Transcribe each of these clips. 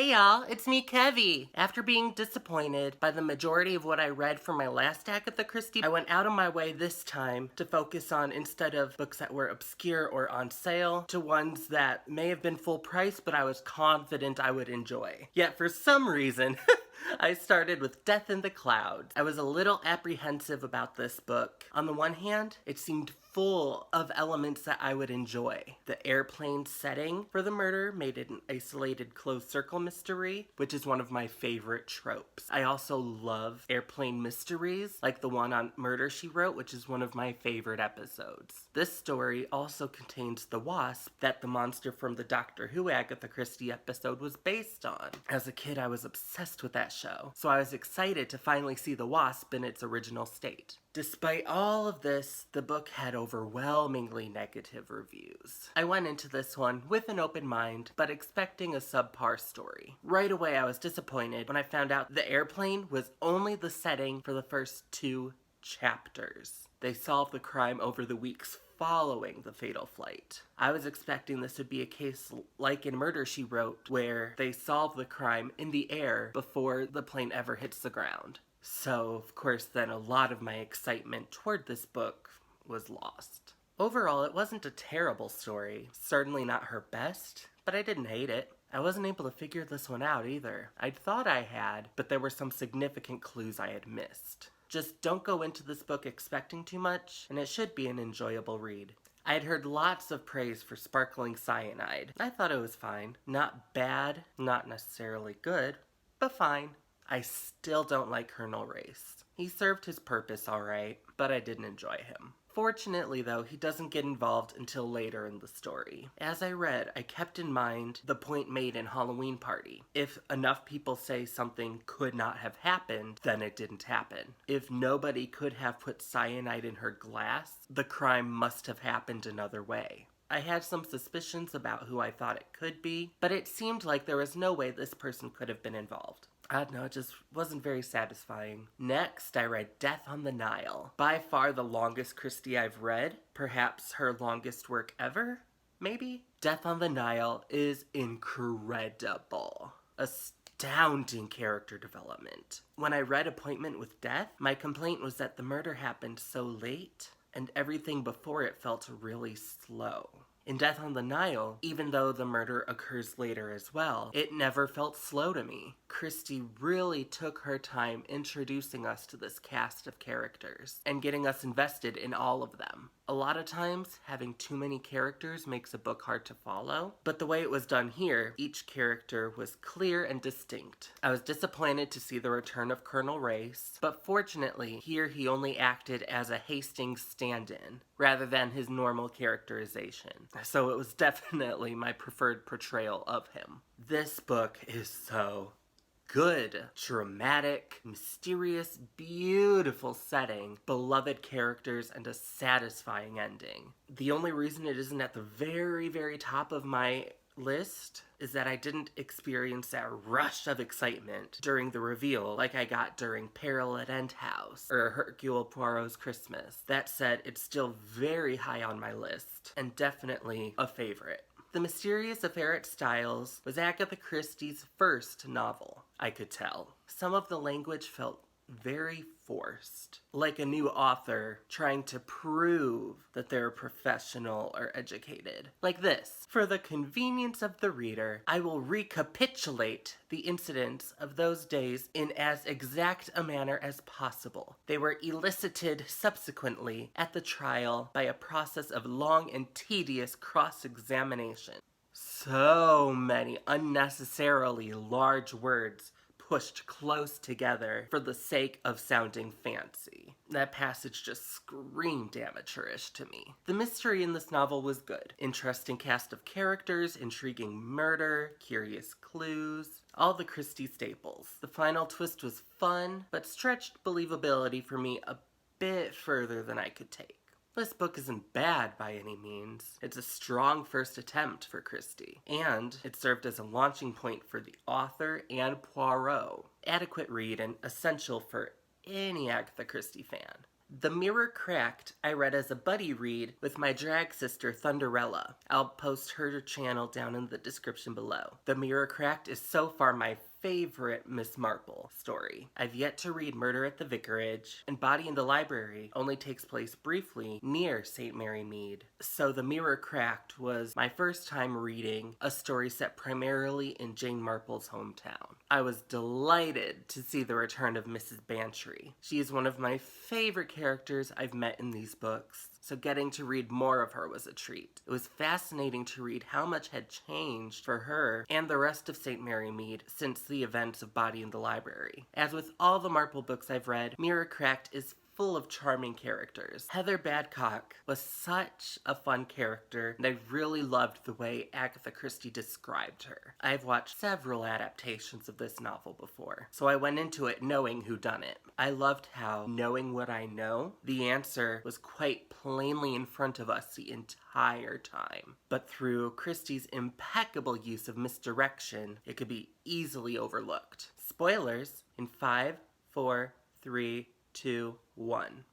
Hey y'all, it's me, Kevvie. After being disappointed by the majority of what I read from my last Agatha Christie, I went out of my way this time to focus on, instead of books that were obscure or on sale, to ones that may have been full price but I was confident I would enjoy. Yet for some reason, I started with Death in the Clouds. I was a little apprehensive about this book. On the one hand, it seemed full of elements that I would enjoy. The airplane setting for the murder made it an isolated closed circle mystery, which is one of my favorite tropes. I also love airplane mysteries, like the one on Murder, She Wrote, which is one of my favorite episodes. This story also contains the wasp that the monster from the Doctor Who Agatha Christie episode was based on. As a kid, I was obsessed with that show, so I was excited to finally see the wasp in its original state. Despite all of this, the book had overwhelmingly negative reviews. I went into this one with an open mind, but expecting a subpar story. Right away, I was disappointed when I found out the airplane was only the setting for the first 2 chapters. They solved the crime over the weeks following the fatal flight. I was expecting this would be a case like in Murder, She Wrote, where they solve the crime in the air before the plane ever hits the ground. So, of course, then a lot of my excitement toward this book was lost. Overall, it wasn't a terrible story. Certainly not her best, but I didn't hate it. I wasn't able to figure this one out either. I'd thought I had, but there were some significant clues I had missed. Just don't go into this book expecting too much, and it should be an enjoyable read. I had heard lots of praise for Sparkling Cyanide. I thought it was fine. Not bad, not necessarily good, but fine. I still don't like Colonel Race. He served his purpose alright, but I didn't enjoy him. Fortunately, though, he doesn't get involved until later in the story. As I read, I kept in mind the point made in Halloween Party. If enough people say something could not have happened, then it didn't happen. If nobody could have put cyanide in her glass, the crime must have happened another way. I had some suspicions about who I thought it could be, but it seemed like there was no way this person could have been involved. I don't know, it just wasn't very satisfying. Next, I read Death on the Nile. By far the longest Christie I've read. Perhaps her longest work ever? Maybe? Death on the Nile is incredible. Astounding character development. When I read Appointment with Death, my complaint was that the murder happened so late, and everything before it felt really slow. In Death on the Nile, even though the murder occurs later as well, it never felt slow to me. Christie really took her time introducing us to this cast of characters and getting us invested in all of them. A lot of times, having too many characters makes a book hard to follow, but the way it was done here, each character was clear and distinct. I was disappointed to see the return of Colonel Race, but fortunately, here he only acted as a Hastings stand-in, rather than his normal characterization. So it was definitely my preferred portrayal of him. This book is so good, dramatic, mysterious, beautiful setting, beloved characters, and a satisfying ending. The only reason it isn't at the very, very top of my list is that I didn't experience that rush of excitement during the reveal like I got during Peril at End House or Hercule Poirot's Christmas. That said, it's still very high on my list and definitely a favorite. The Mysterious Affair at Styles was Agatha Christie's first novel, I could tell. Some of the language felt very forced, like a new author trying to prove that they're professional or educated. Like this: for the convenience of the reader, I will recapitulate the incidents of those days in as exact a manner as possible. They were elicited subsequently at the trial by a process of long and tedious cross-examination. So many unnecessarily large words pushed close together for the sake of sounding fancy. That passage just screamed amateurish to me. The mystery in this novel was good. Interesting cast of characters, intriguing murder, curious clues, all the Christie staples. The final twist was fun, but stretched believability for me a bit further than I could take. This book isn't bad by any means. It's a strong first attempt for Christie, and it served as a launching point for the author and Poirot. Adequate read and essential for any Agatha Christie fan. The Mirror Cracked I read as a buddy read with my drag sister Thunderella. I'll post her channel down in the description below. The Mirror Cracked is so far my favorite Miss Marple story. I've yet to read Murder at the Vicarage, and Body in the Library only takes place briefly near St. Mary Mead. So The Mirror Cracked was my first time reading a story set primarily in Jane Marple's hometown. I was delighted to see the return of Mrs. Bantry. She is one of my favorite characters I've met in these books, so getting to read more of her was a treat. It was fascinating to read how much had changed for her and the rest of St. Mary Mead since the events of Body in the Library. As with all the Marple books I've read, Mirror Cracked is full of charming characters. Heather Badcock was such a fun character, and I really loved the way Agatha Christie described her. I've watched several adaptations of this novel before, so I went into it knowing who done it. I loved how, knowing what I know, the answer was quite plainly in front of us the entire time. But through Christie's impeccable use of misdirection, it could be easily overlooked. Spoilers in 5, 4, 3, 2, 1.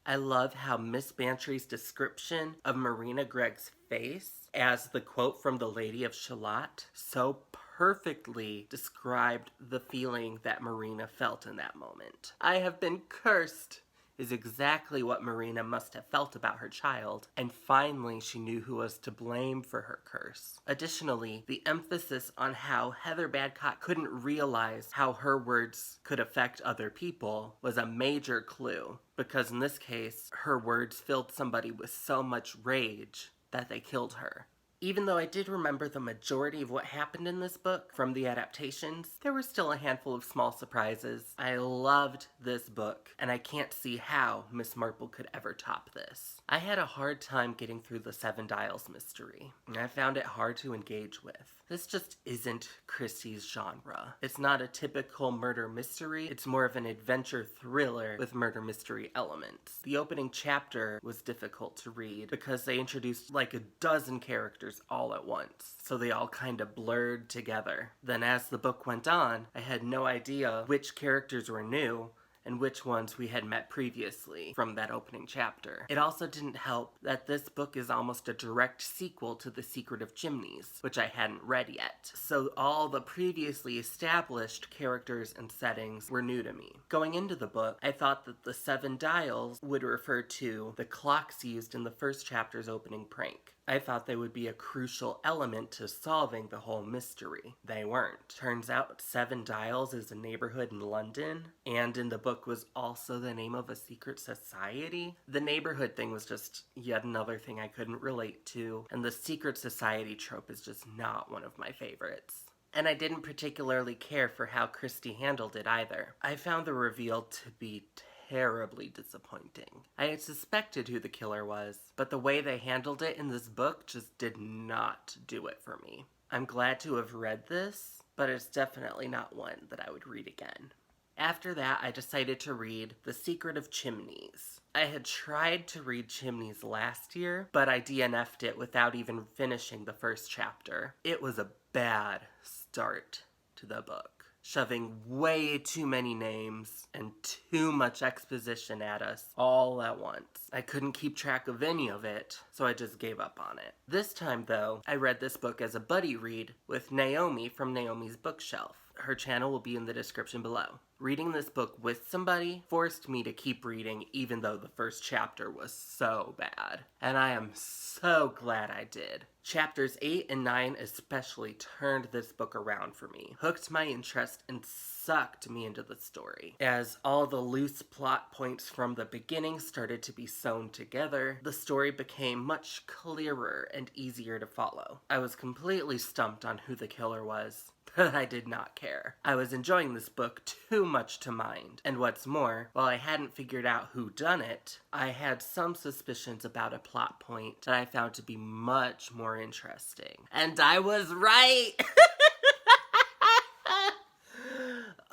I love how Miss Bantry's description of Marina Gregg's face as the quote from the Lady of Shalott so perfectly described the feeling that Marina felt in that moment. I have been cursed is exactly what Marina must have felt about her child, and finally she knew who was to blame for her curse. Additionally, the emphasis on how Heather Badcock couldn't realize how her words could affect other people was a major clue, because in this case, her words filled somebody with so much rage that they killed her. Even though I did remember the majority of what happened in this book from the adaptations, there were still a handful of small surprises. I loved this book, and I can't see how Miss Marple could ever top this. I had a hard time getting through the Seven Dials mystery, and I found it hard to engage with. This just isn't Christie's genre. It's not a typical murder mystery, it's more of an adventure thriller with murder mystery elements. The opening chapter was difficult to read because they introduced like a dozen characters all at once, so they all kind of blurred together. Then as the book went on, I had no idea which characters were new and which ones we had met previously from that opening chapter. It also didn't help that this book is almost a direct sequel to The Secret of Chimneys, which I hadn't read yet. So all the previously established characters and settings were new to me. Going into the book, I thought that the 7 dials would refer to the clocks used in the first chapter's opening prank. I thought they would be a crucial element to solving the whole mystery. They weren't. Turns out 7 Dials is a neighborhood in London, and in the book was also the name of a secret society. The neighborhood thing was just yet another thing I couldn't relate to, and the secret society trope is just not one of my favorites. And I didn't particularly care for how Christie handled it either. I found the reveal to be terribly disappointing. I had suspected who the killer was, but the way they handled it in this book just did not do it for me. I'm glad to have read this, but it's definitely not one that I would read again. After that, I decided to read The Secret of Chimneys. I had tried to read Chimneys last year, but I DNF'd it without even finishing the first chapter. It was a bad start to the book, shoving way too many names and too much exposition at us all at once. I couldn't keep track of any of it, so I just gave up on it. This time, though, I read this book as a buddy read with Naomi from Naomi's Bookshelf. Her channel will be in the description below. Reading this book with somebody forced me to keep reading even though the first chapter was so bad. And I am so glad I did. Chapters 8 and 9 especially turned this book around for me, hooked my interest, and sucked me into the story. As all the loose plot points from the beginning started to be sewn together, the story became much clearer and easier to follow. I was completely stumped on who the killer was, but I did not care. I was enjoying this book too much to mind. And what's more, while I hadn't figured out who done it, I had some suspicions about a plot point that I found to be much more interesting. And I was right!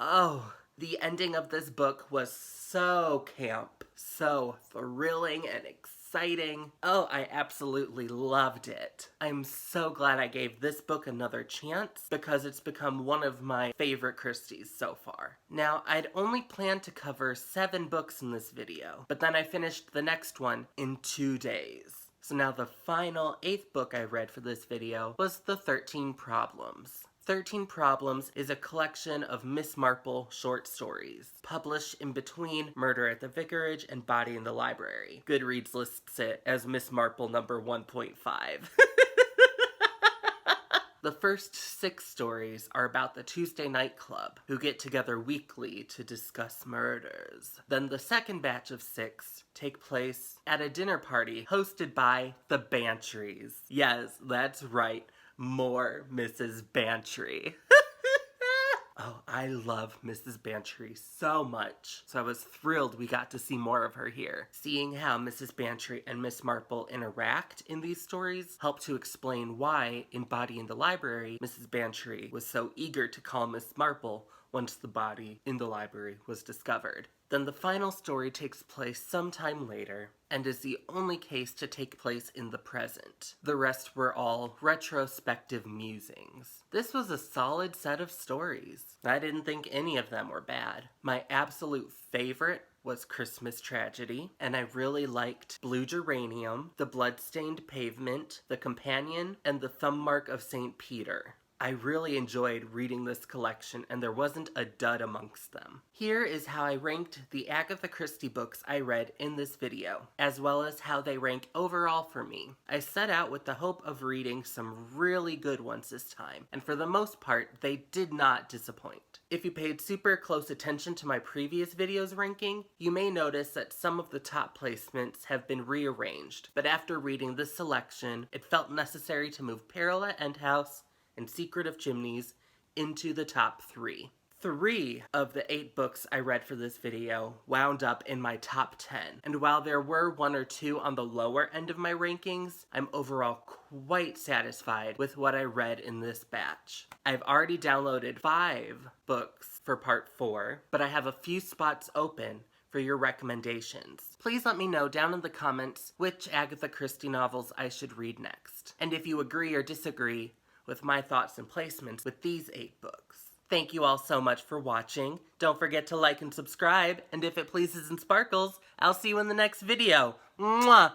Oh, the ending of this book was so camp, so thrilling and exciting. exciting. Oh, I absolutely loved it. I'm so glad I gave this book another chance because it's become one of my favorite Christies so far. Now, I'd only planned to cover 7 books in this video, but then I finished the next one in 2 days. So now the final 8th book I read for this video was The 13 Problems. 13 Problems is a collection of Miss Marple short stories, published in between Murder at the Vicarage and Body in the Library. Goodreads lists it as Miss Marple number 1.5. The first 6 stories are about the Tuesday Night Club, who get together weekly to discuss murders. Then the second batch of 6 take place at a dinner party hosted by the Bantries. Yes, that's right, more Mrs. Bantry. Oh, I love Mrs. Bantry so much. So I was thrilled we got to see more of her here. Seeing how Mrs. Bantry and Miss Marple interact in these stories helped to explain why, in Body in the Library, Mrs. Bantry was so eager to call Miss Marple once the body in the library was discovered. Then the final story takes place sometime later, and is the only case to take place in the present. The rest were all retrospective musings. This was a solid set of stories. I didn't think any of them were bad. My absolute favorite was Christmas Tragedy, and I really liked Blue Geranium, The Bloodstained Pavement, The Companion, and The Thumb Mark of St. Peter. I really enjoyed reading this collection, and there wasn't a dud amongst them. Here is how I ranked the Agatha Christie books I read in this video, as well as how they rank overall for me. I set out with the hope of reading some really good ones this time, and for the most part, they did not disappoint. If you paid super close attention to my previous videos ranking, you may notice that some of the top placements have been rearranged, but after reading this selection, it felt necessary to move Peril End House and Secret of Chimneys into the top 3. 3 of the 8 books I read for this video wound up in my top 10, and while there were 1 or 2 on the lower end of my rankings, I'm overall quite satisfied with what I read in this batch. I've already downloaded 5 books for part 4, but I have a few spots open for your recommendations. Please let me know down in the comments which Agatha Christie novels I should read next, and if you agree or disagree with my thoughts and placements with these 8 books. Thank you all so much for watching. Don't forget to like and subscribe, and if it pleases and sparkles, I'll see you in the next video. Mwah!